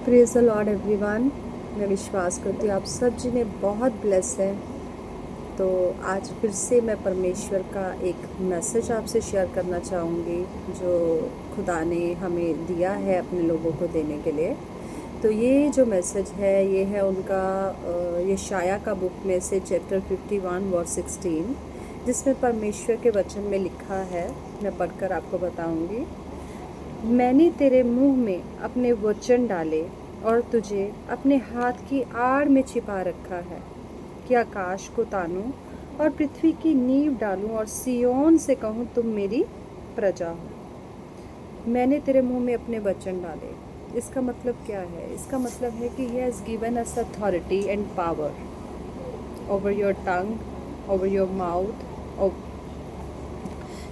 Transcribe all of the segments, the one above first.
Praise the Lord everyone. मैं विश्वास करती हूँ आप सब जिन्हें बहुत ब्लेस है। तो आज फिर से मैं परमेश्वर का एक मैसेज आपसे शेयर करना चाहूँगी जो खुदा ने हमें दिया है अपने लोगों को देने के लिए। तो ये जो मैसेज है ये है उनका यशाया का बुक में से चैप्टर 51 वर्स 16, जिसमें परमेश्वर के वचन में लिखा है। मैं पढ़कर आपको बताऊँगी। मैंने तेरे मुंह में अपने वचन डाले और तुझे अपने हाथ की आड़ में छिपा रखा है कि आकाश को तानूं और पृथ्वी की नींव डालूं और सियोन से कहूं तुम मेरी प्रजा हो। मैंने तेरे मुंह में अपने वचन डाले, इसका मतलब क्या है? इसका मतलब है कि he has given us authority and power over your tongue, over your mouth,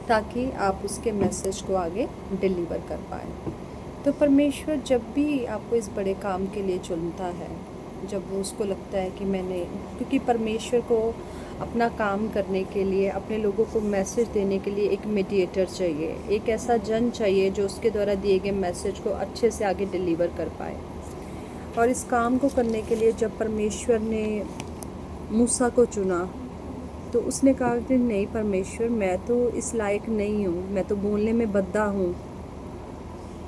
ताकि आप उसके मैसेज को आगे डिलीवर कर पाएँ। तो परमेश्वर जब भी आपको इस बड़े काम के लिए चुनता है, जब वो उसको लगता है कि क्योंकि परमेश्वर को अपना काम करने के लिए, अपने लोगों को मैसेज देने के लिए एक मीडिएटर चाहिए, एक ऐसा जन चाहिए जो उसके द्वारा दिए गए मैसेज को अच्छे से आगे डिलीवर कर पाए। और इस काम को करने के लिए जब परमेश्वर ने मूसा को चुना तो उसने कहा कि नहीं परमेश्वर, मैं तो इस लायक नहीं हूँ, मैं तो बोलने में बद्दा हूँ।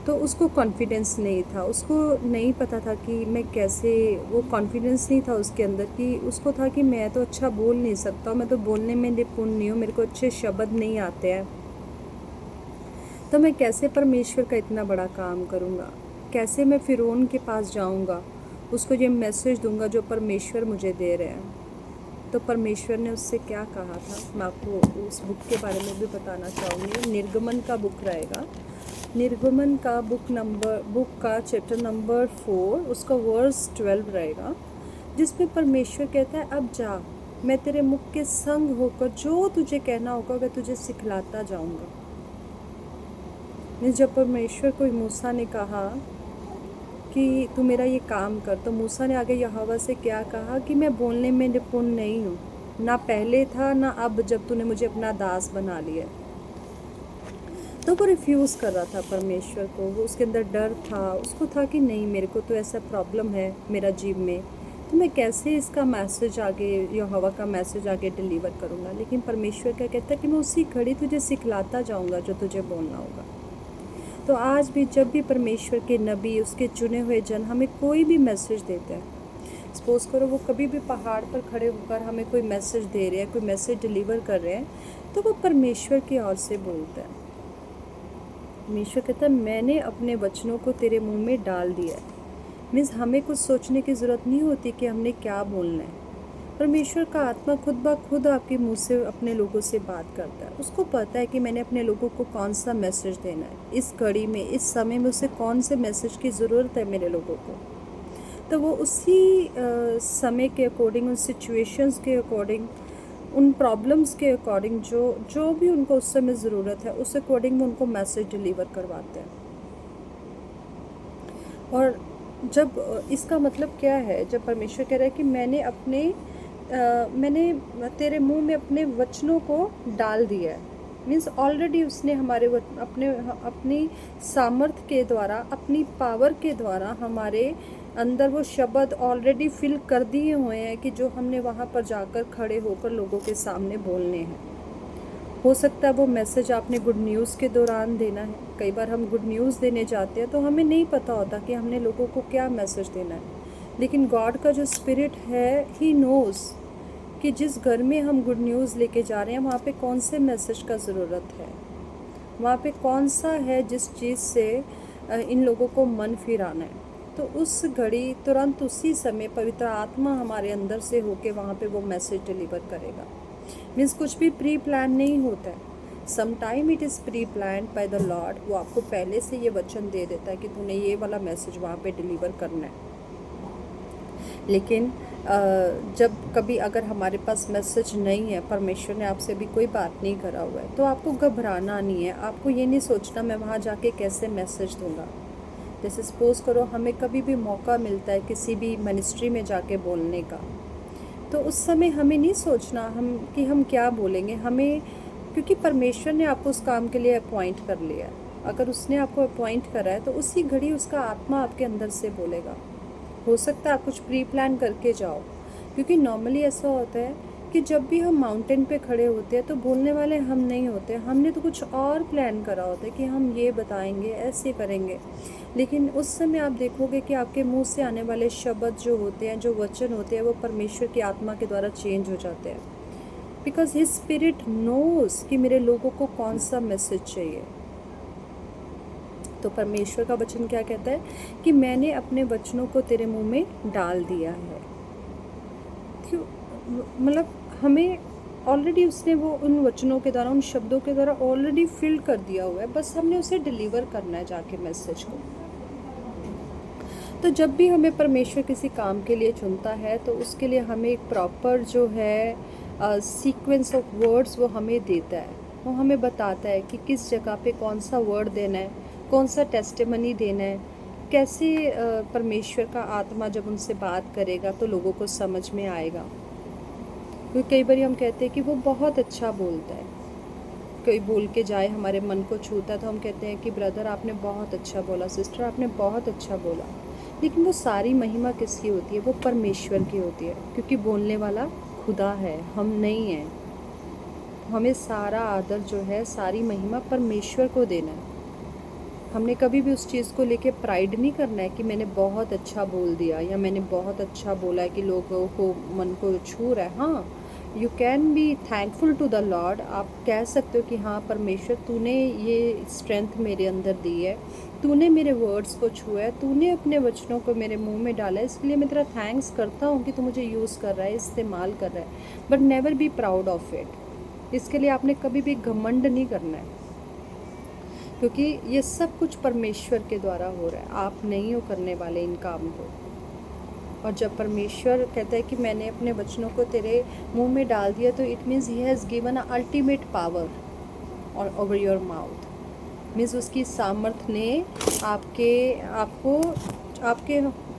तो उसको कॉन्फिडेंस नहीं था, उसको नहीं पता था कि मैं कैसे, वो कॉन्फिडेंस नहीं था उसके अंदर कि उसको था कि मैं तो अच्छा बोल नहीं सकता, मैं तो बोलने में निपुण नहीं हूँ, मेरे को अच्छे शब्द नहीं आते हैं, तो मैं कैसे परमेश्वर का इतना बड़ा काम करूँगा, कैसे मैं फ़िरौन के पास जाऊँगा, उसको ये मैसेज दूँगा जो परमेश्वर मुझे दे रहे हैं। तो परमेश्वर ने उससे क्या कहा था, मैं आपको उस बुक के बारे में भी बताना चाहूँगी। निर्गमन का बुक रहेगा, निर्गमन का बुक का चैप्टर नंबर 4, उसका वर्स 12 रहेगा, जिसमें परमेश्वर कहता है अब जा, मैं तेरे मुख के संग होकर जो तुझे कहना होगा मैं तुझे सिखलाता जाऊँगा। जब परमेश्वर को मूसा ने कहा कि तू मेरा ये काम कर, तो मूसा ने आगे यहोवा से क्या कहा कि मैं बोलने में निपुण नहीं हूँ, ना पहले था ना अब जब तूने मुझे अपना दास बना लिया। तो वो रिफ्यूज़ कर रहा था परमेश्वर को, वो उसके अंदर डर था, उसको था कि नहीं मेरे को तो ऐसा प्रॉब्लम है मेरा जीव में, तो मैं कैसे इसका मैसेज आगे, यहोवा का मैसेज आगे डिलीवर करूँगा। लेकिन परमेश्वर क्या कहता है कि मैं उसी घड़ी तुझे सिखलाता जाऊँगा जो तुझे बोलना होगा। तो आज भी जब भी परमेश्वर के नबी, उसके चुने हुए जन हमें कोई भी मैसेज देते हैं, सपोज़ करो वो कभी भी पहाड़ पर खड़े होकर हमें कोई मैसेज दे रहे हैं, कोई मैसेज डिलीवर कर रहे हैं, तो वो परमेश्वर की ओर से बोलता है। परमेश्वर कहता है मैंने अपने वचनों को तेरे मुंह में डाल दिया है। मीन्स हमें कुछ सोचने की ज़रूरत नहीं होती कि हमने क्या बोलना है। परमेश्वर का आत्मा खुद ब खुद आपके मुंह से अपने लोगों से बात करता है। उसको पता है कि मैंने अपने लोगों को कौन सा मैसेज देना है, इस घड़ी में, इस समय में उसे कौन से मैसेज की ज़रूरत है मेरे लोगों को। तो वो उसी समय के अकॉर्डिंग, उन सिचुएशंस के अकॉर्डिंग, उन प्रॉब्लम्स के अकॉर्डिंग जो भी उनको उस समय ज़रूरत है उस अकॉर्डिंग वो उनको मैसेज डिलीवर करवाते हैं। और जब इसका मतलब क्या है, जब परमेश्वर कह रहा है कि मैंने तेरे मुंह में अपने वचनों को डाल दिया है, मीन्स ऑलरेडी उसने अपनी सामर्थ्य के द्वारा, अपनी पावर के द्वारा हमारे अंदर वो शब्द ऑलरेडी फिल कर दिए हुए हैं कि जो हमने वहाँ पर जाकर खड़े होकर लोगों के सामने बोलने हैं। हो सकता है वो मैसेज आपने गुड न्यूज़ के दौरान देना है। कई बार हम गुड न्यूज़ देने जाते हैं तो हमें नहीं पता होता कि हमने लोगों को क्या मैसेज देना है, लेकिन गॉड का जो स्पिरिट है, ही नोज़ कि जिस घर में हम गुड न्यूज़ लेके जा रहे हैं वहाँ पे कौन से मैसेज का ज़रूरत है, वहाँ पे कौन सा है जिस चीज़ से इन लोगों को मन फिराना है। तो उस घड़ी, तुरंत उसी समय पवित्र आत्मा हमारे अंदर से होके वहाँ पे वो मैसेज डिलीवर करेगा। मीन्स कुछ भी प्री प्लान नहीं होता है। Some time it is pre plan by the lord. वो आपको पहले से ये वचन दे देता है कि तूने ये वाला मैसेज वहाँ पे डिलीवर करना है। लेकिन जब कभी अगर हमारे पास मैसेज नहीं है, परमेश्वर ने आपसे भी कोई बात नहीं करा हुआ है, तो आपको घबराना नहीं है। आपको ये नहीं सोचना मैं वहाँ जाके कैसे मैसेज दूँगा। जैसे सपोज़ करो हमें कभी भी मौका मिलता है किसी भी मिनिस्ट्री में जाके बोलने का, तो उस समय हमें नहीं सोचना हम क्या बोलेंगे, क्योंकि परमेश्वर ने आपको उस काम के लिए अपॉइंट कर लिया है। अगर उसने आपको अपॉइंट करा है तो उसी घड़ी उसका आत्मा आपके अंदर से बोलेगा। हो सकता है आप कुछ प्री प्लान करके जाओ, क्योंकि नॉर्मली ऐसा होता है कि जब भी हम माउंटेन पे खड़े होते हैं तो बोलने वाले हम नहीं होते, हमने तो कुछ और प्लान करा होता है कि हम ये बताएंगे, ऐसे करेंगे। लेकिन उस समय आप देखोगे कि आपके मुंह से आने वाले शब्द जो होते हैं, जो वचन होते हैं, वो परमेश्वर की आत्मा के द्वारा चेंज हो जाते हैं। बिकॉज हिज स्पिरिट नोज कि मेरे लोगों को कौन सा मैसेज चाहिए। तो परमेश्वर का वचन क्या कहता है कि मैंने अपने वचनों को तेरे मुंह में डाल दिया है। क्यों? मतलब हमें ऑलरेडी उसने वो उन वचनों के द्वारा, उन शब्दों के द्वारा ऑलरेडी फिल कर दिया हुआ है, बस हमने उसे डिलीवर करना है जाके मैसेज को। तो जब भी हमें परमेश्वर किसी काम के लिए चुनता है तो उसके लिए हमें एक प्रॉपर जो है सीक्वेंस ऑफ वर्ड्स वो हमें देता है। वो हमें बताता है कि किस जगह पे कौन सा वर्ड देना है, कौन सा टेस्टिमनी देना है, कैसे परमेश्वर का आत्मा जब उनसे बात करेगा तो लोगों को समझ में आएगा। क्योंकि कई बार हम कहते हैं कि वो बहुत अच्छा बोलता है, कोई बोल के जाए हमारे मन को छूता है तो हम कहते हैं कि ब्रदर आपने बहुत अच्छा बोला, सिस्टर आपने बहुत अच्छा बोला। लेकिन वो सारी महिमा किसकी होती है? वो परमेश्वर की होती है, क्योंकि बोलने वाला खुदा है, हम नहीं हैं। हमें सारा आदर जो है, सारी महिमा परमेश्वर को देना है। हमने कभी भी उस चीज़ को लेके प्राइड नहीं करना है कि मैंने बहुत अच्छा बोल दिया या मैंने बहुत अच्छा बोला है कि लोगों को मन को छू रहा है। हाँ, you can be thankful to the lord. आप कह सकते हो कि हाँ परमेश्वर तूने ये स्ट्रेंथ मेरे अंदर दी है, तूने मेरे वर्ड्स को छुआ है, तूने अपने वचनों को मेरे मुंह में डाला है, इसके लिए मैं तेरा थैंक्स करता हूँ कि तू मुझे यूज़ कर रहा है, इस्तेमाल कर रहा है। But never be proud of it. इसके लिए आपने कभी भी घमंड नहीं करना है, क्योंकि ये सब कुछ परमेश्वर के द्वारा हो रहा है, आप नहीं हो करने वाले इन काम को। और जब परमेश्वर कहता है कि मैंने अपने वचनों को तेरे मुंह में डाल दिया, तो it means he has given a ultimate power और ओवर योर माउथ। मीन्स उसकी सामर्थ्य ने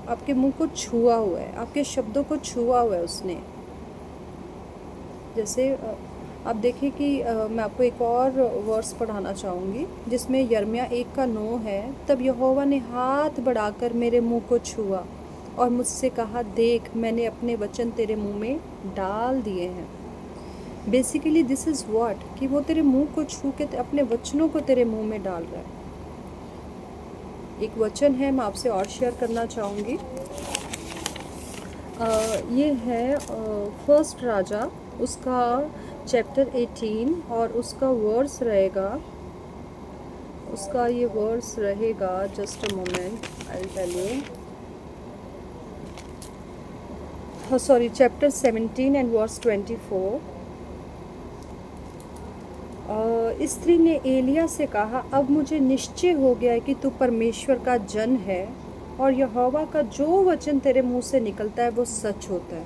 आपके मुंह को छुआ हुआ है, आपके शब्दों को छुआ हुआ है उसने। जैसे आप देखिए कि मैं आपको एक और वर्स पढ़ाना चाहूँगी जिसमें यिर्मयाह 1:9 है। तब यहोवा ने हाथ बढ़ाकर मेरे मुंह को छुआ और मुझसे कहा, देख मैंने अपने वचन तेरे मुंह में डाल दिए हैं। बेसिकली दिस इज़ व्हाट, कि वो तेरे मुंह को छू के अपने वचनों को तेरे मुंह में डाल रहा है। एक वचन है, मैं आपसे और शेयर करना चाहूँगी। ये है फर्स्ट राजा, उसका चैप्टर 18 और उसका वर्स रहेगा, just a moment I will tell you. Sorry, chapter 17 and verse 24। स्त्री ने एलिया से कहा, अब मुझे निश्चय हो गया है कि तू परमेश्वर का जन है और यहोवा का जो वचन तेरे मुंह से निकलता है वो सच होता है।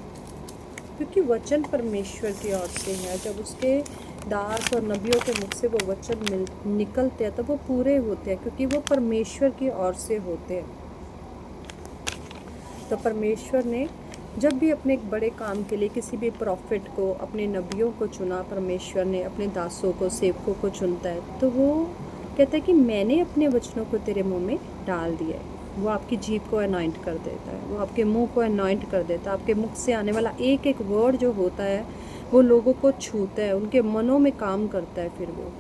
क्योंकि वचन परमेश्वर की ओर से है। जब उसके दास और नबियों के मुख से वो वचन निकलते हैं तो वो पूरे होते हैं, क्योंकि वो परमेश्वर की ओर से होते हैं। तो परमेश्वर ने जब भी अपने एक बड़े काम के लिए किसी भी प्रॉफिट को, अपने नबियों को चुना, परमेश्वर ने अपने दासों को, सेवकों को चुनता है, तो वो कहता है कि मैंने अपने वचनों को तेरे मुंह में डाल दिया है। वो आपकी जीभ को अनॉइंट कर देता है, वो आपके मुंह को अनॉइंट कर देता है। आपके मुख से आने वाला एक एक वर्ड जो होता है वो लोगों को छूता है, उनके मनों में काम करता है फिर वो,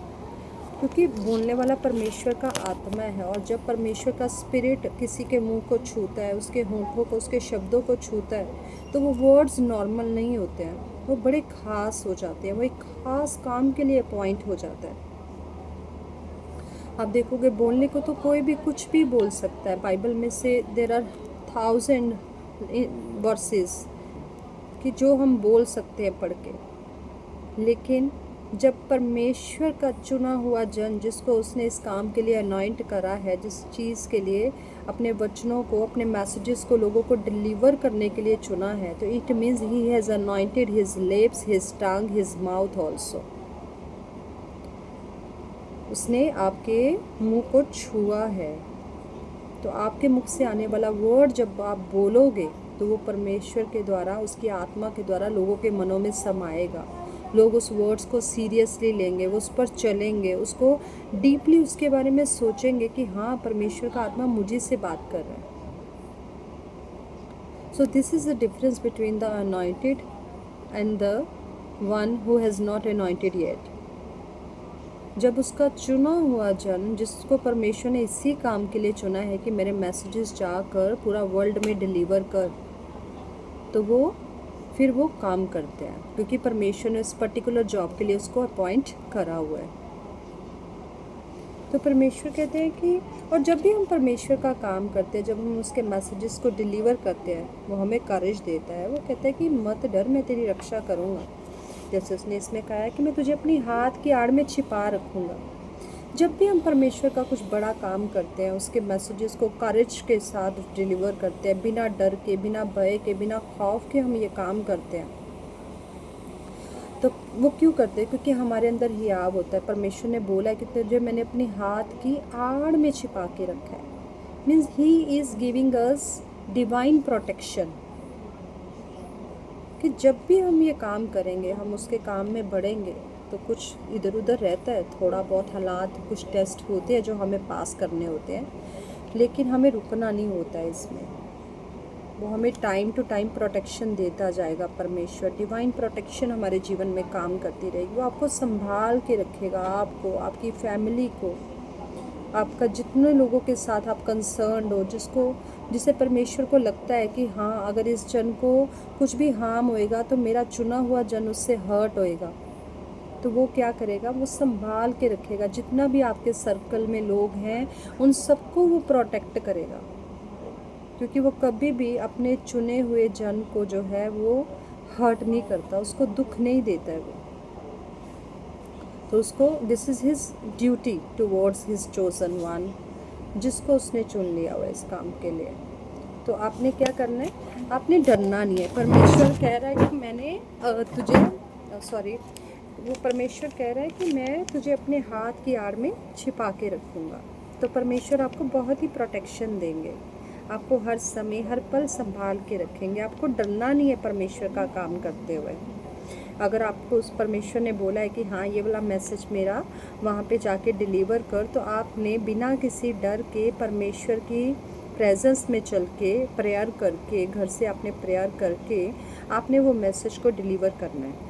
क्योंकि बोलने वाला परमेश्वर का आत्मा है। और जब परमेश्वर का स्पिरिट किसी के मुंह को छूता है, उसके होंठों को, उसके शब्दों को छूता है, तो वो वर्ड्स नॉर्मल नहीं होते हैं, वो बड़े ख़ास हो जाते हैं, वो एक ख़ास काम के लिए अपॉइंट हो जाता है। आप देखोगे बोलने को तो कोई भी कुछ भी बोल सकता है। बाइबल में से देयर आर 1000 वर्सेस कि जो हम बोल सकते हैं पढ़ के, लेकिन जब परमेश्वर का चुना हुआ जन, जिसको उसने इस काम के लिए अनॉइंट करा है, जिस चीज़ के लिए अपने वचनों को, अपने मैसेजेस को लोगों को डिलीवर करने के लिए चुना है, तो it means he has anointed his lips, his tongue, his mouth also. उसने आपके मुंह को छुआ है। तो आपके मुख से आने वाला वर्ड जब आप बोलोगे तो वो परमेश्वर के द्वारा, उसकी आत्मा के द्वारा लोगों के मनों में समाएगा। लोग उस वर्ड्स को सीरियसली लेंगे, वो उस पर चलेंगे, उसको डीपली उसके बारे में सोचेंगे कि हाँ, परमेश्वर का आत्मा मुझे से बात कर रहा है। So this is the difference between the anointed and the one who has not anointed yet. जब उसका चुना हुआ जन, जिसको परमेश्वर ने इसी काम के लिए चुना है कि मेरे मैसेजेस जाकर पूरा वर्ल्ड में डिलीवर कर, तो फिर वो काम करते हैं, क्योंकि परमेश्वर ने उस पर्टिकुलर जॉब के लिए उसको अपॉइंट करा हुआ है। तो परमेश्वर कहते हैं कि, और जब भी हम परमेश्वर का काम करते हैं, जब हम उसके मैसेजेस को डिलीवर करते हैं, वो हमें करेज देता है। वो कहता है कि मत डर, मैं तेरी रक्षा करूँगा। जैसे उसने इसमें कहा है कि मैं तुझे अपनी हाथ की आड़ में छिपा रखूँगा। जब भी हम परमेश्वर का कुछ बड़ा काम करते हैं, उसके मैसेजेस को करेज के साथ डिलीवर करते हैं, बिना डर के, बिना भय के, बिना खौफ के हम ये काम करते हैं, तो वो क्यों करते हैं? क्योंकि हमारे अंदर हियाव होता है। परमेश्वर ने बोला है कि तुझे मैंने अपनी हाथ की आड़ में छिपा के रखा है। Means he is giving us divine protection, कि जब भी हम ये काम करेंगे, हम उसके काम में बढ़ेंगे, तो कुछ इधर उधर रहता है, थोड़ा बहुत हालात, कुछ टेस्ट होते हैं जो हमें पास करने होते हैं, लेकिन हमें रुकना नहीं होता है इसमें। वो हमें टाइम टू टाइम प्रोटेक्शन देता जाएगा। परमेश्वर डिवाइन प्रोटेक्शन हमारे जीवन में काम करती रहेगी। वो आपको संभाल के रखेगा, आपको, आपकी फैमिली को, आपका जितने लोगों के साथ आप कंसर्न्ड हो, जिसे परमेश्वर को लगता है कि हाँ, अगर इस जन को कुछ भी हार्म होएगा तो मेरा चुना हुआ जन उससे हर्ट होएगा, तो वो क्या करेगा? वो संभाल के रखेगा। जितना भी आपके सर्कल में लोग हैं, उन सबको वो प्रोटेक्ट करेगा, क्योंकि वो कभी भी अपने चुने हुए जन को जो है वो हर्ट नहीं करता, उसको दुख नहीं देता है वो। तो उसको, this is his duty towards his chosen one, जिसको उसने चुन लिया हुआ इस काम के लिए। तो आपने क्या करना है? आपने डरना नहीं है। परमेश्वर कह रहा है कि मैंने वो परमेश्वर कह रहा है कि मैं तुझे अपने हाथ की आड़ में छिपा के रखूँगा। तो परमेश्वर आपको बहुत ही प्रोटेक्शन देंगे, आपको हर समय, हर पल संभाल के रखेंगे। आपको डरना नहीं है परमेश्वर का काम करते हुए। अगर आपको उस परमेश्वर ने बोला है कि हाँ, ये वाला मैसेज मेरा वहाँ पे जाके डिलीवर कर, तो आपने बिना किसी डर के परमेश्वर की प्रेजेंस में चल के, प्रेयर करके, घर से आपने प्रेयर करके आपने वो मैसेज को डिलीवर करना है।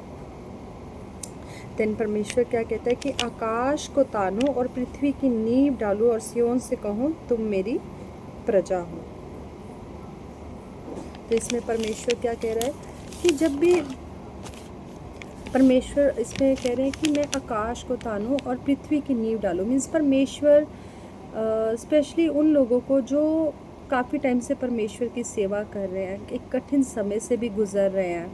देन परमेश्वर क्या कहता है कि आकाश को तानो और पृथ्वी की नींव डालो और सियोन से कहूँ तुम मेरी प्रजा हो। तो इसमें परमेश्वर क्या कह रहा है कि जब भी परमेश्वर इसमें कह रहे हैं कि मैं आकाश को तानूं और पृथ्वी की नींव डालूं। मीन्स परमेश्वर स्पेशली उन लोगों को जो काफ़ी टाइम से परमेश्वर की सेवा कर रहे हैं, एक कठिन समय से भी गुजर रहे हैं,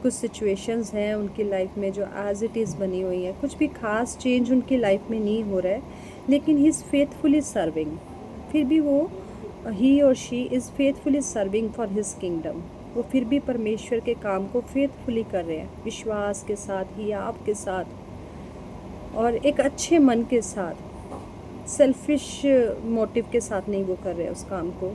कुछ सिचुएशंस हैं उनकी लाइफ में जो एज इट इज़ बनी हुई हैं, कुछ भी खास चेंज उनकी लाइफ में नहीं हो रहा है, लेकिन ही इज़ फेथफुली सर्विंग। फिर भी वो, ही और she is faithfully serving for his kingdom. वो फिर भी परमेश्वर के काम को फेथफुली कर रहे हैं, विश्वास के साथ, हियाव के साथ, और एक अच्छे मन के साथ, सेल्फिश मोटिव के साथ नहीं वो कर रहे हैं उस काम को।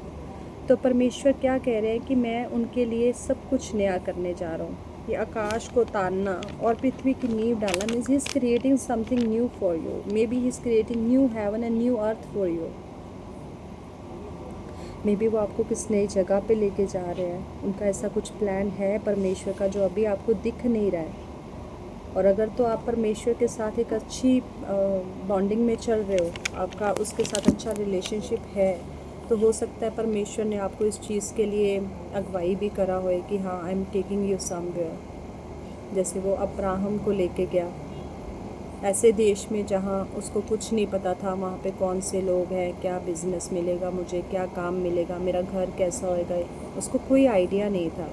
तो परमेश्वर क्या कह रहे हैं कि मैं उनके लिए सब कुछ नया करने जा रहा हूँ। ये आकाश को तानना और पृथ्वी की नींव डालना means he is creating something new for you. May be he is creating new heaven and new earth for you. May be वो आपको किस नई जगह पे लेके जा रहे हैं, उनका ऐसा कुछ प्लान है परमेश्वर का जो अभी आपको दिख नहीं रहा है। और अगर तो आप परमेश्वर के साथ एक अच्छी बॉन्डिंग में चल रहे हो, आपका उसके साथ अच्छा रिलेशनशिप है, तो हो सकता है परमेश्वर ने आपको इस चीज़ के लिए अगुवाई भी करा हो कि हाँ, I am taking you somewhere. जैसे वो अब्राहम को लेके गया ऐसे देश में जहाँ उसको कुछ नहीं पता था, वहाँ पे कौन से लोग हैं, क्या बिज़नेस मिलेगा मुझे, क्या काम मिलेगा, मेरा घर कैसा होएगा, उसको कोई आइडिया नहीं था।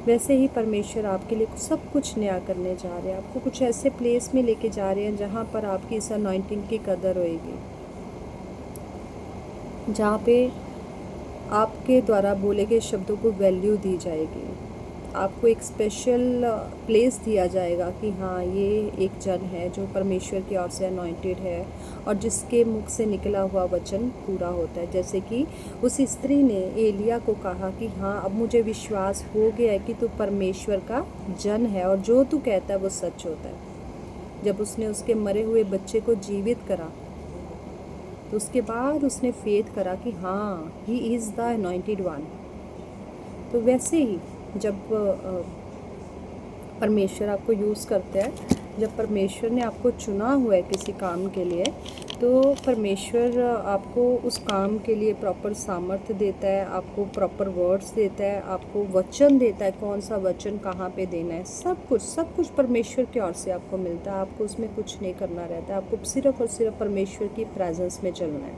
वैसे ही परमेश्वर आपके लिए सब कुछ नया करने जा रहे हैं, आपको कुछ ऐसे प्लेस में लेके जा रहे हैं जहाँ पर आपकी इस अनॉइंटिंग की कदर होएगी, जहाँ पे आपके द्वारा बोले गए शब्दों को वैल्यू दी जाएगी। आपको एक स्पेशल प्लेस दिया जाएगा कि हाँ ये एक जन है जो परमेश्वर की ओर से अनॉइंटेड है और जिसके मुख से निकला हुआ वचन पूरा होता है। जैसे कि उस स्त्री ने एलिया को कहा कि हाँ अब मुझे विश्वास हो गया है कि तू परमेश्वर का जन है और जो तू कहता है वो सच होता है। जब उसने उसके मरे हुए बच्चे को जीवित करा तो उसके बाद उसने फेथ करा कि हाँ he is the anointed one. तो वैसे ही जब परमेश्वर आपको यूज़ करते हैं, जब परमेश्वर ने आपको चुना हुआ है किसी काम के लिए, तो परमेश्वर आपको उस काम के लिए प्रॉपर सामर्थ्य देता है, आपको प्रॉपर वर्ड्स देता है, आपको वचन देता है, कौन सा वचन कहाँ पे देना है, सब कुछ परमेश्वर की ओर से आपको मिलता है। आपको उसमें कुछ नहीं करना रहता है, आपको सिर्फ और सिर्फ परमेश्वर की प्रेजेंस में चलना है,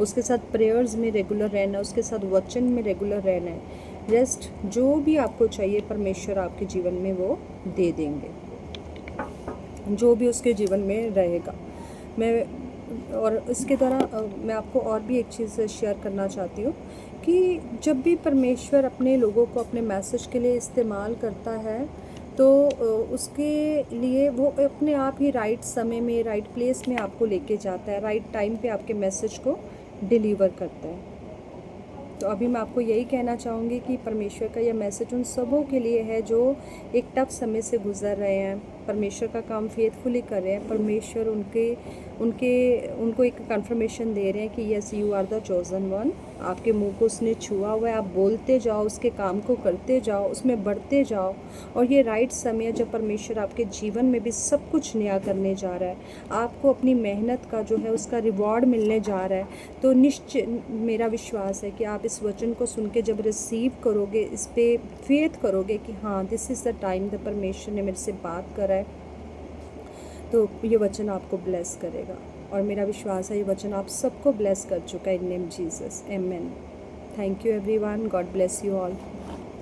उसके साथ प्रेयर्स में रेगुलर रहना है, उसके साथ वचन में रेगुलर रहना है। रेस्ट जो भी आपको चाहिए परमेश्वर आपके जीवन में वो दे देंगे, जो भी उसके जीवन में रहेगा। और इसके द्वारा मैं आपको और भी एक चीज़ शेयर करना चाहती हूँ कि जब भी परमेश्वर अपने लोगों को अपने मैसेज के लिए इस्तेमाल करता है तो उसके लिए वो अपने आप ही राइट समय में राइट प्लेस में आपको लेके जाता है, राइट टाइम पे आपके मैसेज को डिलीवर करता है। तो अभी मैं आपको यही कहना चाहूँगी कि परमेश्वर का यह मैसेज उन सबों के लिए है जो एक टफ समय से गुज़र रहे हैं, परमेश्वर का काम फेथफुली कर रहे हैं। परमेश्वर उनको एक कंफर्मेशन दे रहे हैं कि yes you are the chosen one. आपके मुंह को उसने छुआ हुआ है, आप बोलते जाओ, उसके काम को करते जाओ, उसमें बढ़ते जाओ। और ये राइट समय है जब परमेश्वर आपके जीवन में भी सब कुछ नया करने जा रहा है, आपको अपनी मेहनत का जो है उसका रिवॉर्ड मिलने जा रहा है। तो निश्चित मेरा विश्वास है कि आप इस वचन को सुन के जब रिसीव करोगे, इस पे फेथ करोगे कि हाँ this is the time the परमेश्वर ने मेरे से बात करा है, तो ये वचन आपको ब्लेस करेगा। और मेरा विश्वास है ये वचन आप सबको ब्लेस कर चुका है in name Jesus, amen. Thank you everyone, God bless you all.